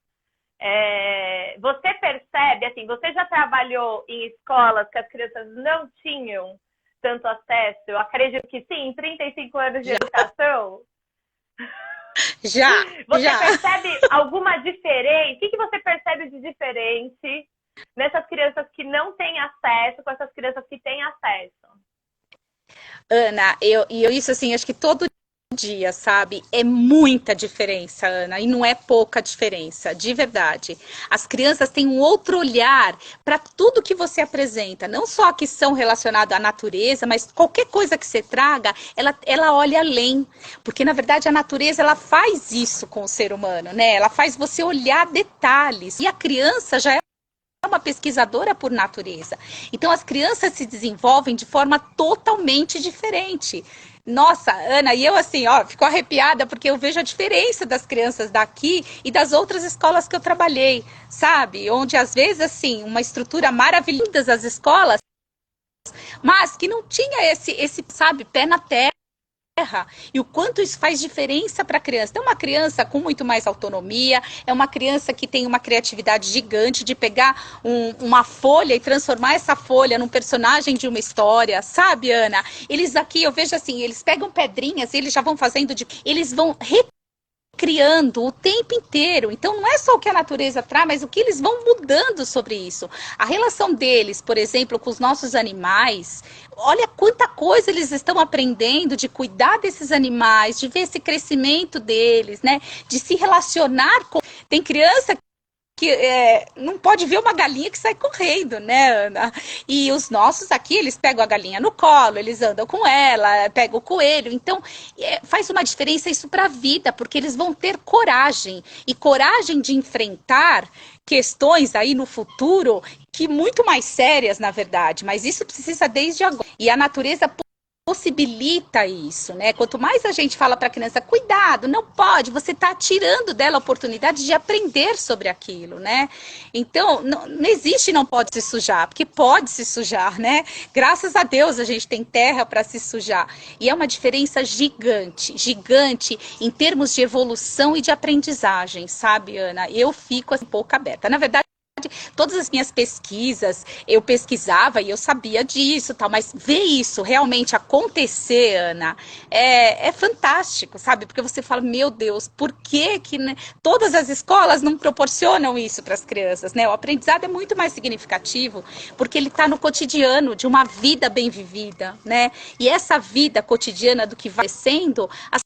Speaker 2: Você percebe, assim, você já trabalhou em escolas que as crianças não tinham tanto acesso? Eu acredito que sim, em 35 anos de educação.
Speaker 3: Já.
Speaker 2: Você percebe alguma diferença? O que você percebe de diferente nessas crianças que não têm acesso com essas crianças que têm acesso?
Speaker 3: Ana, isso assim, acho que todo dia, sabe? É muita diferença, Ana, e não é pouca diferença, de verdade. As crianças têm um outro olhar para tudo que você apresenta, não só que são relacionados à natureza, mas qualquer coisa que você traga, ela olha além, porque na verdade a natureza, ela faz isso com o ser humano, né? Ela faz você olhar detalhes, e a criança já é uma pesquisadora por natureza. Então, as crianças se desenvolvem de forma totalmente diferente. Nossa, Ana, e eu assim, ó, fico arrepiada porque eu vejo a diferença das crianças daqui e das outras escolas que eu trabalhei, sabe? Onde, às vezes, assim, uma estrutura maravilhosa das escolas, mas que não tinha esse, sabe, pé na terra. E o quanto isso faz diferença para a criança. É uma criança com muito mais autonomia, é uma criança que tem uma criatividade gigante de pegar uma folha e transformar essa folha num personagem de uma história, sabe, Ana? Eles aqui, eu vejo assim, eles pegam pedrinhas e eles já vão fazendo, eles vão criando o tempo inteiro. Então, não é só o que a natureza traz, mas o que eles vão mudando sobre isso. A relação deles, por exemplo, com os nossos animais, olha quanta coisa eles estão aprendendo de cuidar desses animais, de ver esse crescimento deles, né? De se relacionar com... Tem criança que não pode ver uma galinha que sai correndo, né, Ana? E os nossos aqui, eles pegam a galinha no colo, eles andam com ela, pegam o coelho. Então, faz uma diferença isso para a vida, porque eles vão ter coragem. E coragem de enfrentar questões aí no futuro, que muito mais sérias, na verdade. Mas isso precisa desde agora. E a natureza possibilita isso, né? Quanto mais a gente fala para a criança, cuidado, não pode, você está tirando dela a oportunidade de aprender sobre aquilo, né? Então, não existe não pode se sujar, porque pode se sujar, né? Graças a Deus a gente tem terra para se sujar. E é uma diferença gigante, gigante em termos de evolução e de aprendizagem, sabe, Ana? Eu fico assim, um pouco aberta. Na verdade, todas as minhas pesquisas, eu pesquisava e eu sabia disso, tal, mas ver isso realmente acontecer, Ana, é fantástico, sabe? Porque você fala, meu Deus, por que né, todas as escolas não proporcionam isso para as crianças, né? O aprendizado é muito mais significativo, porque ele está no cotidiano de uma vida bem vivida, né? E essa vida cotidiana do que vai sendo, as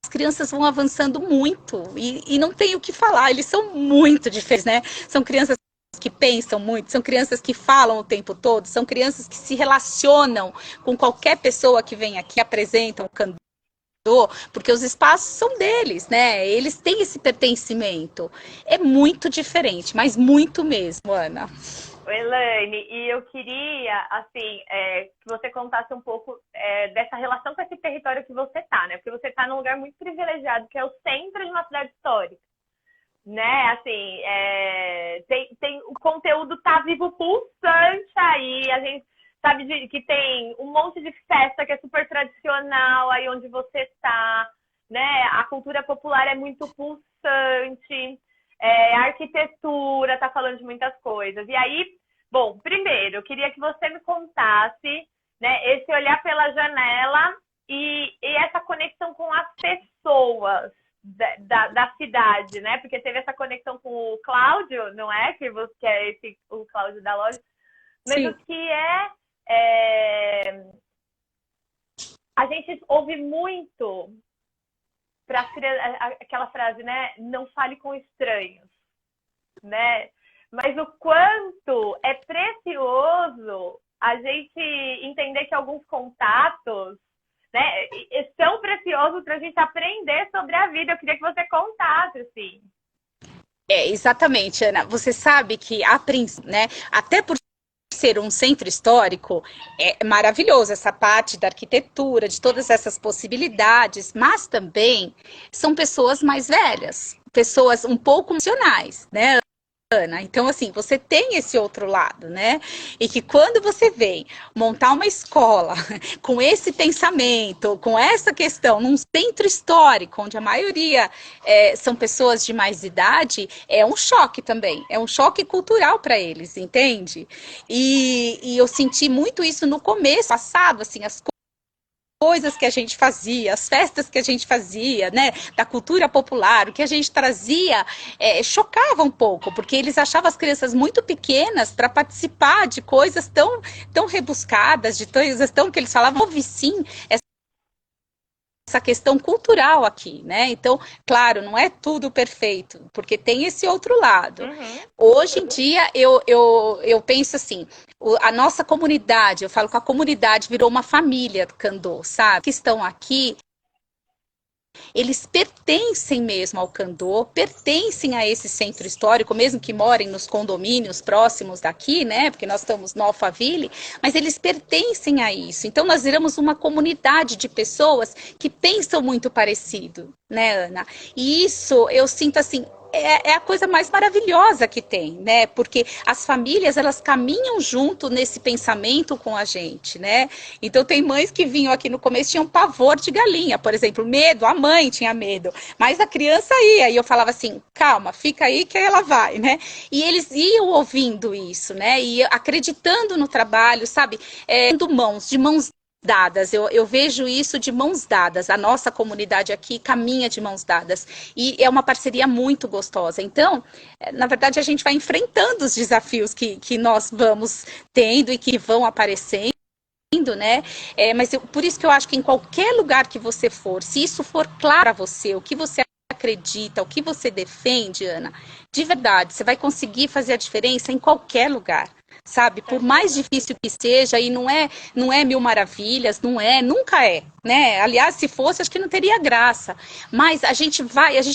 Speaker 3: crianças vão avançando muito e não tem o que falar, eles são muito diferentes, né? São crianças que pensam muito, são crianças que falam o tempo todo, são crianças que se relacionam com qualquer pessoa que vem aqui, apresentam o candor, porque os espaços são deles, né? Eles têm esse pertencimento. É muito diferente, mas muito mesmo, Ana.
Speaker 2: Elaine, e eu queria, assim, que você contasse um pouco dessa relação com esse território que você tá, né? Porque você tá num lugar muito privilegiado, que é o centro de uma cidade histórica. Né, assim, o conteúdo tá vivo, pulsante aí, a gente sabe que tem um monte de festa que é super tradicional aí onde você tá, né, a cultura popular é muito pulsante, a arquitetura tá falando de muitas coisas, e aí, bom, primeiro, eu queria que você me contasse, né, esse olhar pela janela e essa conexão com as pessoas da cidade, né? Porque teve essa conexão com o Cláudio, não é? Que é o Cláudio da loja. Mas sim, o que a gente ouve muito aquela frase, né? Não fale com estranhos, né? Mas o quanto é precioso a gente entender que alguns contatos, né, são preciosos para a gente aprender sobre a vida. Eu queria que você contasse, assim.
Speaker 3: Exatamente, Ana. Você sabe que, né, até por ser um centro histórico, é maravilhoso essa parte da arquitetura, de todas essas possibilidades, mas também são pessoas mais velhas, pessoas um pouco emocionais, né, Ana? Então, assim, você tem esse outro lado, né? E que quando você vem montar uma escola com esse pensamento, com essa questão, num centro histórico, onde a maioria são pessoas de mais idade, é um choque também, é um choque cultural para eles, entende? E eu senti muito isso no começo, passado, assim, as coisas que a gente fazia, as festas que a gente fazia, né, da cultura popular, o que a gente trazia, chocava um pouco, porque eles achavam as crianças muito pequenas para participar de coisas tão rebuscadas, de coisas tão que eles falavam, houve sim essa questão cultural aqui, né? Então, claro, não é tudo perfeito, porque tem esse outro lado. Hoje em dia, eu penso assim, a nossa comunidade, eu falo que a comunidade virou uma família do Candor, sabe? Que estão aqui eles pertencem mesmo ao Candô, pertencem a esse centro histórico, mesmo que morem nos condomínios próximos daqui, né? Porque nós estamos no Alphaville, mas eles pertencem a isso. Então, nós viramos uma comunidade de pessoas que pensam muito parecido, né, Ana? E isso, eu sinto assim, é a coisa mais maravilhosa que tem, né? Porque as famílias, elas caminham junto nesse pensamento com a gente, né? Então, tem mães que vinham aqui no começo, tinham pavor de galinha, por exemplo, medo, a mãe tinha medo, mas a criança ia, e eu falava assim, calma, fica aí que ela vai, né? E eles iam ouvindo isso, né? E acreditando no trabalho, sabe? De mãos dadas, eu vejo isso de mãos dadas, a nossa comunidade aqui caminha de mãos dadas, e é uma parceria muito gostosa. Então, na verdade, a gente vai enfrentando os desafios que nós vamos tendo e que vão aparecendo, né? Por isso que eu acho que em qualquer lugar que você for, se isso for claro para você, o que você acredita, o que você defende, Ana, de verdade, você vai conseguir fazer a diferença em qualquer lugar. Sabe, por mais difícil que seja, e não é mil maravilhas, nunca é, né? Aliás, se fosse, acho que não teria graça. Mas a gente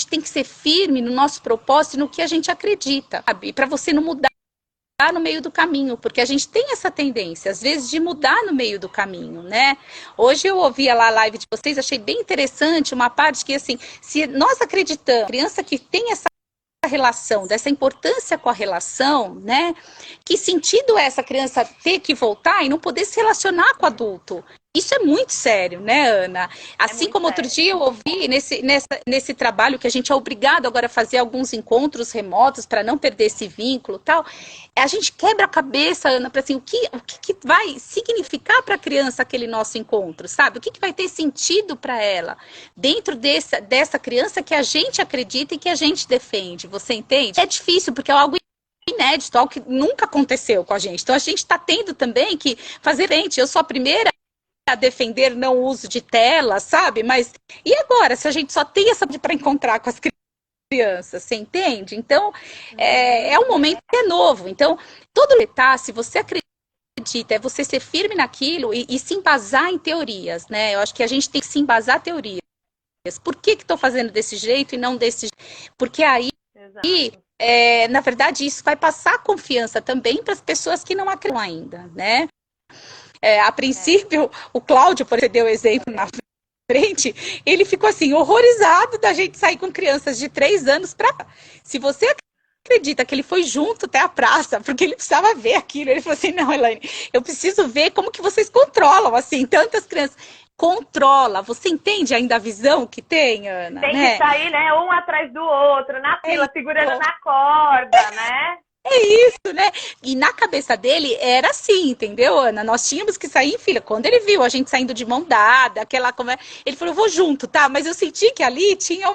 Speaker 3: tem que ser firme no nosso propósito e no que a gente acredita, sabe? Para você não mudar no meio do caminho, porque a gente tem essa tendência, às vezes, de mudar no meio do caminho, né? Hoje eu ouvia lá a live de vocês, achei bem interessante uma parte que, assim, se nós acreditamos, criança que tem essa relação, dessa importância com a relação, né? Que sentido é essa criança ter que voltar e não poder se relacionar com o adulto? Isso é muito sério, né, Ana? Assim como outro dia eu ouvi nesse trabalho que a gente é obrigado agora a fazer alguns encontros remotos para não perder esse vínculo, tal. A gente quebra a cabeça, Ana, para assim, o que vai significar para a criança aquele nosso encontro, sabe? O que vai ter sentido para ela dentro dessa criança que a gente acredita e que a gente defende, você entende? É difícil porque é algo inédito, algo que nunca aconteceu com a gente. Então a gente está tendo também que fazer frente. Eu sou a primeira a defender não uso de tela, sabe? Mas e agora, se a gente só tem essa para encontrar com as crianças, você entende? Então, é um momento que é novo. Então, se você acredita, é você ser firme naquilo e se embasar em teorias, né? Eu acho que a gente tem que se embasar em teorias. Por que estou fazendo desse jeito e não desse jeito? Porque aí, na verdade, isso vai passar confiança também para as pessoas que não acreditam ainda, né? A princípio, o Cláudio, por exemplo, deu o exemplo na frente, ele ficou assim, horrorizado da gente sair com crianças de 3 anos para... Se você acredita que ele foi junto até a praça, porque ele precisava ver aquilo, ele falou assim, não, Elaine, eu preciso ver como que vocês controlam, assim, tantas crianças. Controla, você entende ainda a visão que tem, Ana?
Speaker 2: Tem que sair, né, um atrás do outro, na fila, segurando na corda, né?
Speaker 3: É isso, né? E na cabeça dele era assim, entendeu, Ana? Nós tínhamos que sair em fila. Quando ele viu a gente saindo de mão dada, ele falou, eu vou junto, tá? Mas eu senti que ali tinha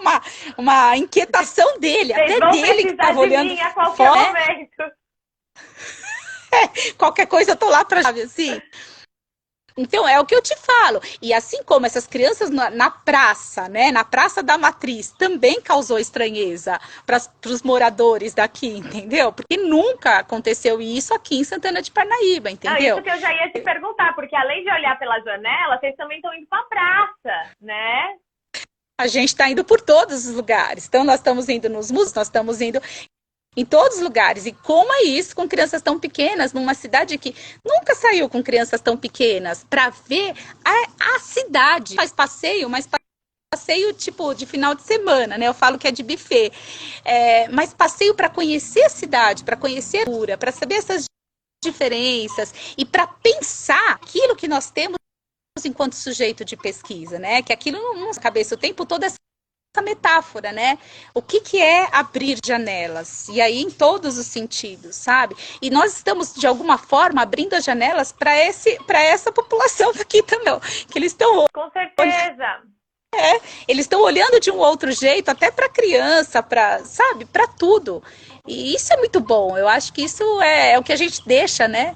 Speaker 3: uma inquietação dele,
Speaker 2: Vocês
Speaker 3: até dele que estava olhando
Speaker 2: mim a qualquer momento.
Speaker 3: Qualquer coisa eu tô lá pra sabe, assim. Então, é o que eu te falo. E assim como essas crianças na praça, né, na Praça da Matriz, também causou estranheza para os moradores daqui, entendeu? Porque nunca aconteceu isso aqui em Santana de Parnaíba, entendeu?
Speaker 2: Não, isso que eu já ia te perguntar, porque além de olhar pela janela, vocês também estão indo para a praça, né?
Speaker 3: A gente está indo por todos os lugares. Então, nós estamos indo nos museus, nós estamos indo em todos os lugares. E como é isso com crianças tão pequenas, numa cidade que nunca saiu com crianças tão pequenas, para ver a cidade. Faz passeio, mas passeio tipo de final de semana, né? Eu falo que é de buffet. Mas passeio para conhecer a cidade, para conhecer a cultura, para saber essas diferenças e para pensar aquilo que nós temos enquanto sujeito de pesquisa, né? Que aquilo não na cabeça o tempo todo essa metáfora, né? O que é abrir janelas? E aí em todos os sentidos, sabe? E nós estamos de alguma forma abrindo as janelas para essa população daqui também, que eles estão
Speaker 2: com certeza.
Speaker 3: Eles estão olhando de um outro jeito, até para criança, sabe? Para tudo. E isso é muito bom. Eu acho que isso é o que a gente deixa, né?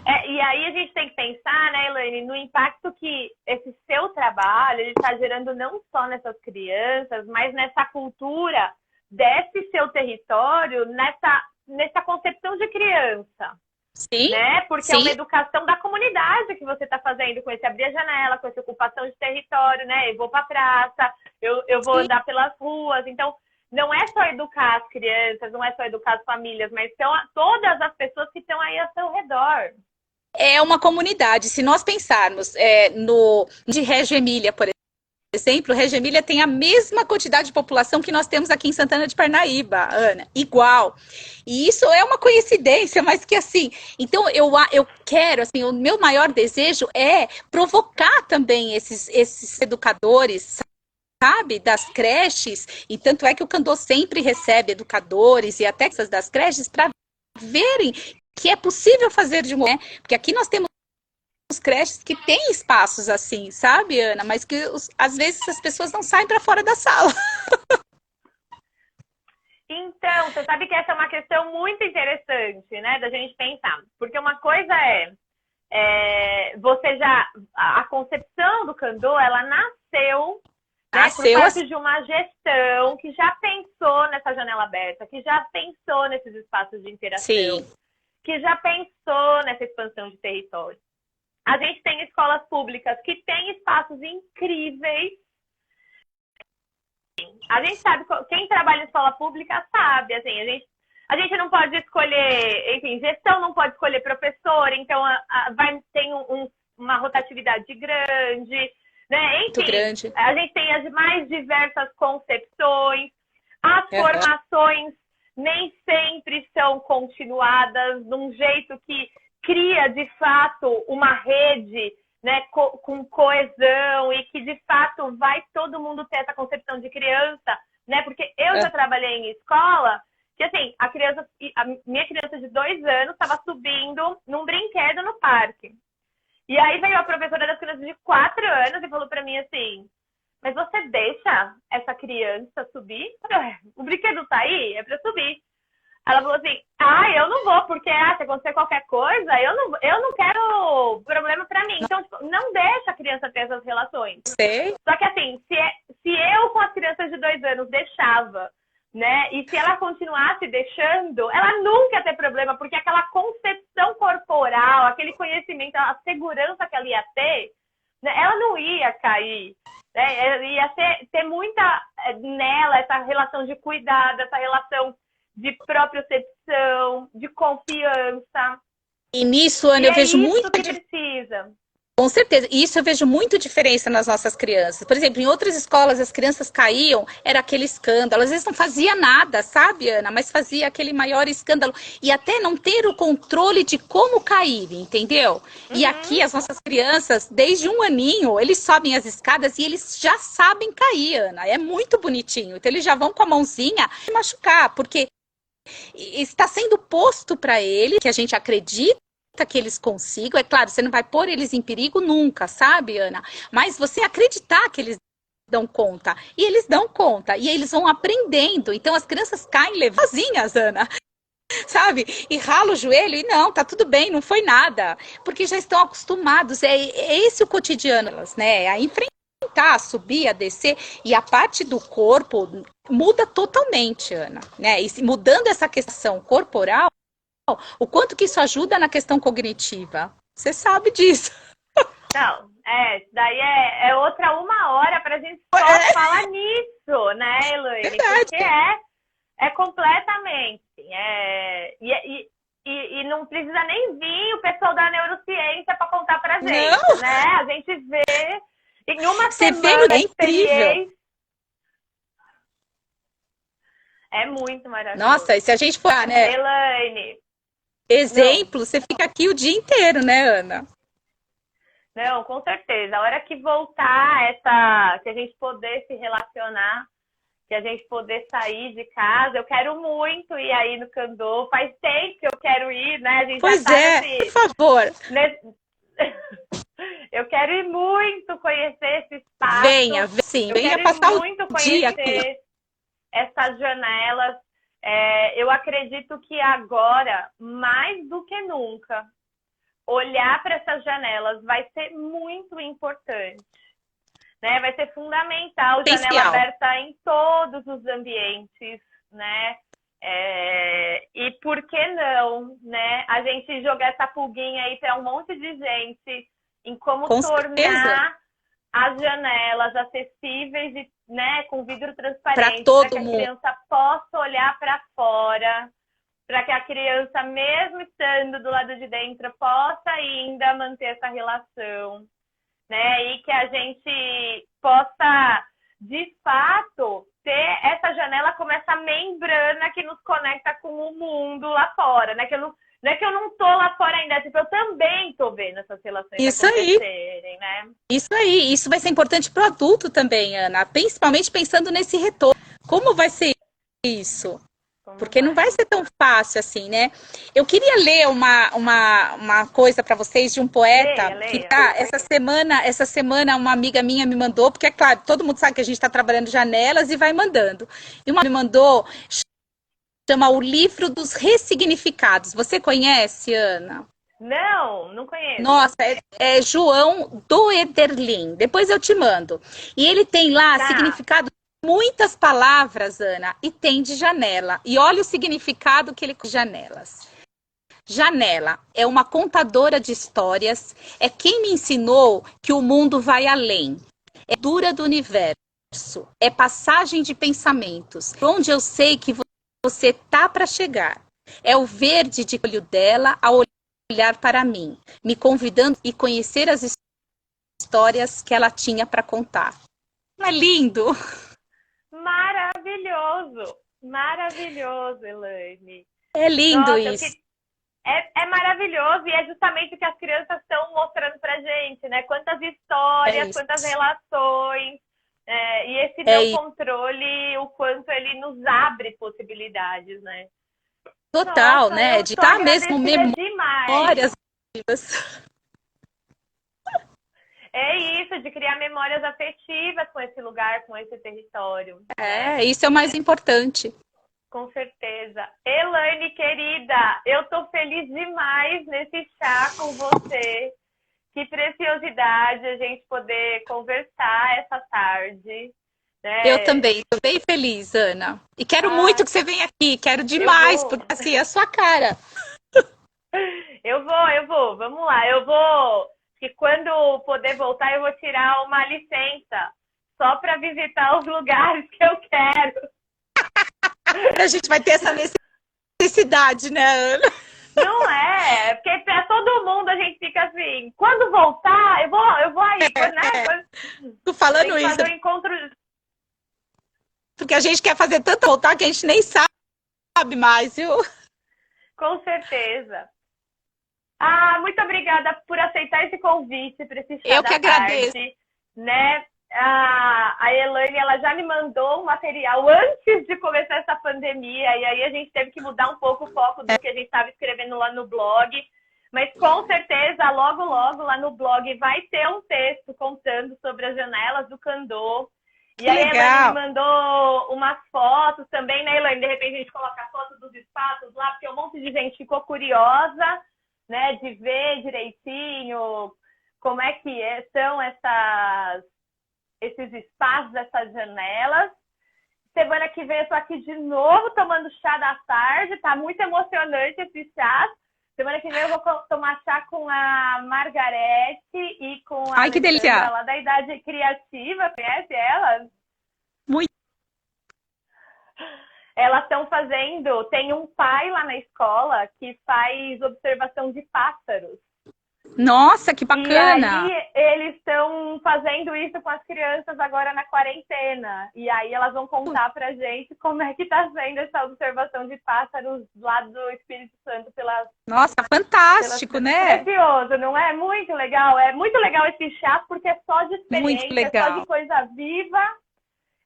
Speaker 2: E aí a gente tem que pensar, né, Elaine, no impacto que esse seu trabalho está gerando não só nessas crianças, mas nessa cultura desse seu território, nessa concepção de criança.
Speaker 3: Sim,
Speaker 2: né? Porque
Speaker 3: sim.
Speaker 2: É uma educação da comunidade que você está fazendo com esse abrir a janela, com essa ocupação de território, né? Eu vou para a praça, eu vou
Speaker 3: Sim.
Speaker 2: andar pelas ruas. Então, não é só educar as crianças, não é só educar as famílias, mas são todas as pessoas que estão aí ao seu redor.
Speaker 3: É uma comunidade. Se nós pensarmos de Reggio Emília, por exemplo, Reggio Emília tem a mesma quantidade de população que nós temos aqui em Santana de Parnaíba, Ana, igual. E isso é uma coincidência, mas que assim, então eu quero, assim, o meu maior desejo é provocar também esses educadores, sabe, das creches, e tanto é que o Candô sempre recebe educadores e até essas das creches para verem que é possível fazer de uma, porque aqui nós temos creches que têm espaços assim, sabe, Ana? Mas que às vezes as pessoas não saem para fora da sala.
Speaker 2: Então, você sabe que essa é uma questão muito interessante, né, da gente pensar. Porque uma coisa a concepção do Candô, ela nasceu por parte de uma gestão que já pensou nessa janela aberta, que já pensou nesses espaços de interação, sim, que já pensou nessa expansão de território. A gente tem escolas públicas que têm espaços incríveis. A gente sabe, quem trabalha em escola pública sabe, assim, a gente não pode escolher, enfim, gestão não pode escolher professor, então tem uma rotatividade grande, né? Enfim, muito grande. A gente tem as mais diversas concepções, as formações nem sempre são continuadas de um jeito que cria, de fato, uma rede, né, com coesão e que, de fato, vai todo mundo ter essa concepção de criança, né? Porque eu já trabalhei em escola que, assim, a minha criança de 2 anos estava subindo num brinquedo no parque. E aí veio a professora das crianças de 4 anos e falou para mim assim, mas você deixa essa criança subir? O brinquedo tá aí, é para subir. Ela falou assim, eu não vou, porque se acontecer qualquer coisa, eu não quero problema pra mim. Então, tipo, não deixa a criança ter essas relações. Sei. Só que assim, se eu com as crianças de 2 anos deixava, né, e se ela continuasse deixando, ela nunca ia ter problema, porque aquela concepção corporal, aquele conhecimento, a segurança que ela ia ter, né, ela não ia cair. Né, ia ter muita nela essa relação de cuidado, essa relação de propriocepção, de confiança.
Speaker 3: E nisso, Ana, eu vejo muito
Speaker 2: que precisa.
Speaker 3: Com certeza. E isso eu vejo muito diferença nas nossas crianças. Por exemplo, em outras escolas as crianças caíam, era aquele escândalo. Às vezes não fazia nada, sabe, Ana? Mas fazia aquele maior escândalo. E até não ter o controle de como cair, entendeu? E aqui as nossas crianças, desde 1 aninho, eles sobem as escadas e eles já sabem cair, Ana. É muito bonitinho. Então eles já vão com a mãozinha se machucar, porque está sendo posto para eles, que a gente acredita que eles consigam. É claro, você não vai pôr eles em perigo nunca, sabe, Ana? Mas você acreditar que eles dão conta. E eles dão conta. E eles vão aprendendo. Então as crianças caem sozinhas, Ana. Sabe? E rala o joelho e não, tá tudo bem, não foi nada. Porque já estão acostumados. É esse o cotidiano delas, né? A enfrentar, a subir, a descer. E a parte do corpo muda totalmente, Ana. Né? E mudando essa questão corporal, o quanto que isso ajuda na questão cognitiva? Você sabe disso.
Speaker 2: Não, daí é outra 1 hora pra gente só falar nisso, né, Elaine? Porque é completamente. E não precisa nem vir o pessoal da neurociência para contar pra gente, não, né? A gente vê em uma semana
Speaker 3: é incrível.
Speaker 2: É muito maravilhoso.
Speaker 3: Nossa, e se a gente for, né?
Speaker 2: Elaine.
Speaker 3: Exemplo, você fica aqui o dia inteiro, né, Ana?
Speaker 2: Não, com certeza. A hora que voltar que a gente poder se relacionar, que a gente poder sair de casa, eu quero muito ir aí no Candô. Faz tempo que eu quero ir, né? A gente
Speaker 3: pois
Speaker 2: já tá
Speaker 3: por favor.
Speaker 2: Eu quero ir muito conhecer esse espaço.
Speaker 3: Venha, sim. Venha passar
Speaker 2: muito
Speaker 3: o dia aqui.
Speaker 2: Conhecer essas janelas. Eu acredito que agora, mais do que nunca, olhar para essas janelas vai ser muito importante. Né? Vai ser fundamental, janela aberta em todos os ambientes, né? E por que não, né? A gente jogar essa pulguinha aí para um monte de gente em como tornar as janelas acessíveis e né, com vidro
Speaker 3: Para
Speaker 2: transparente, para
Speaker 3: todo
Speaker 2: que a
Speaker 3: mundo.
Speaker 2: criança possa olhar para fora, para que a criança, mesmo estando do lado de dentro, possa ainda manter essa relação, né? E que a gente possa, de fato, ter essa janela como essa membrana que nos conecta com o mundo lá fora, né? Não é que eu não tô lá fora ainda, tipo, eu também tô vendo essas relações acontecerem, né?
Speaker 3: Isso aí, isso vai ser importante para o adulto também, Ana, principalmente pensando nesse retorno. Como vai ser isso? Porque não vai ser tão fácil assim, né? Eu queria ler uma coisa para vocês de um poeta
Speaker 2: Leia.
Speaker 3: que essa semana uma amiga minha me mandou, porque é claro, todo mundo sabe que a gente está trabalhando janelas e vai mandando. E uma me mandou, chama O Livro dos Ressignificados. Você conhece, Ana?
Speaker 2: Não conheço.
Speaker 3: Nossa, é João do Ederlin. Depois eu te mando. E ele tem lá significado de muitas palavras, Ana, e tem de janela. E olha o significado que ele com janelas. Janela é uma contadora de histórias, é quem me ensinou que o mundo vai além. É dura do universo, é passagem de pensamentos, onde eu sei que você tá para chegar. É o verde de olho dela ao olhar para mim, me convidando e conhecer as histórias que ela tinha para contar. Não é lindo?
Speaker 2: Maravilhoso, Elaine.
Speaker 3: É lindo. Nossa, isso.
Speaker 2: É maravilhoso e é justamente o que as crianças estão mostrando pra gente, né? Quantas histórias, quantas relações. E esse não controle, o quanto ele nos abre possibilidades, né?
Speaker 3: Total, né? De estar mesmo memórias.
Speaker 2: É isso, de criar memórias afetivas com esse lugar, com esse território.
Speaker 3: Isso é o mais importante.
Speaker 2: Com certeza. Elaine, querida, eu tô feliz demais nesse chá com você. Que preciosidade a gente poder conversar essa tarde. Né?
Speaker 3: Eu também, tô bem feliz, Ana. E quero muito que você venha aqui, quero demais, porque assim é a sua cara.
Speaker 2: Eu vou, vamos lá. Eu vou, que quando poder voltar, eu vou tirar uma licença só para visitar os lugares que eu quero.
Speaker 3: A gente vai ter essa necessidade, né, Ana?
Speaker 2: Não é, porque para todo mundo a gente fica assim, quando voltar, eu vou aí, né?
Speaker 3: Tô falando isso.
Speaker 2: Fazer um encontro.
Speaker 3: Porque a gente quer fazer tanto voltar que a gente nem sabe mais, viu?
Speaker 2: Com certeza. Muito obrigada por aceitar esse convite para esse chá
Speaker 3: Eu que agradeço.
Speaker 2: Tarde, né? A Elaine, ela já me mandou um material antes de começar essa pandemia, e aí a gente teve que mudar um pouco o foco do que a gente estava escrevendo lá no blog, mas com certeza, logo lá no blog vai ter um texto contando sobre as janelas do Candô. E aí a Elaine me mandou umas fotos também, né, Elaine? De repente a gente coloca a foto dos espaços lá, porque um monte de gente ficou curiosa, né, de ver direitinho como é que são esses espaços, essas janelas. Semana que vem eu tô aqui de novo tomando chá da tarde, tá muito emocionante esse chá. Semana que vem eu vou tomar chá com a Margarete e com a
Speaker 3: Ai, que delícia.
Speaker 2: Lá da Idade Criativa, conhece elas?
Speaker 3: Muito.
Speaker 2: Elas estão fazendo, tem um pai lá na escola que faz observação de pássaros.
Speaker 3: Nossa, que bacana!
Speaker 2: E aí eles estão fazendo isso com as crianças agora na quarentena. E aí elas vão contar pra gente como é que está sendo essa observação de pássaros lá do Espírito Santo pelas...
Speaker 3: Nossa, fantástico, né?
Speaker 2: Precioso, não é? Muito legal. É muito legal esse chá porque é só de experiência, é só de coisa viva.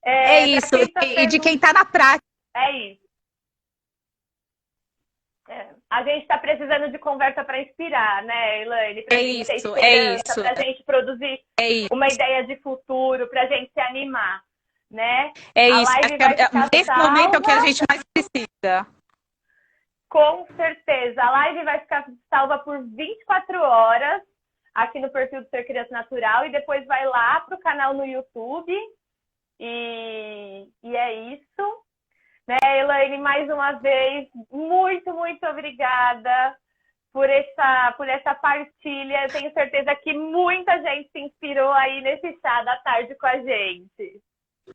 Speaker 3: É isso, e de quem está na prática.
Speaker 2: É isso. A gente está precisando de conversa para inspirar, né, Elaine? Pra gente ter esperança, para a gente produzir uma ideia de futuro, para a gente se animar, né?
Speaker 3: É isso. Nesse momento é o que a gente mais precisa.
Speaker 2: Com certeza. A live vai ficar salva por 24 horas aqui no perfil do Ser Criança Natural e depois vai lá para o canal no YouTube. E é isso. Né, Elaine, mais uma vez, muito obrigada por essa partilha. Eu tenho certeza que muita gente se inspirou aí nesse chá da tarde com a gente.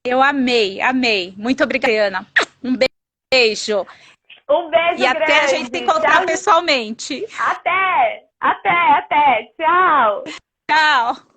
Speaker 3: Eu amei, amei. Muito obrigada, Ana. Um beijo.
Speaker 2: Um beijo
Speaker 3: E até a gente se encontrar pessoalmente.
Speaker 2: Até. Tchau.
Speaker 3: Tchau.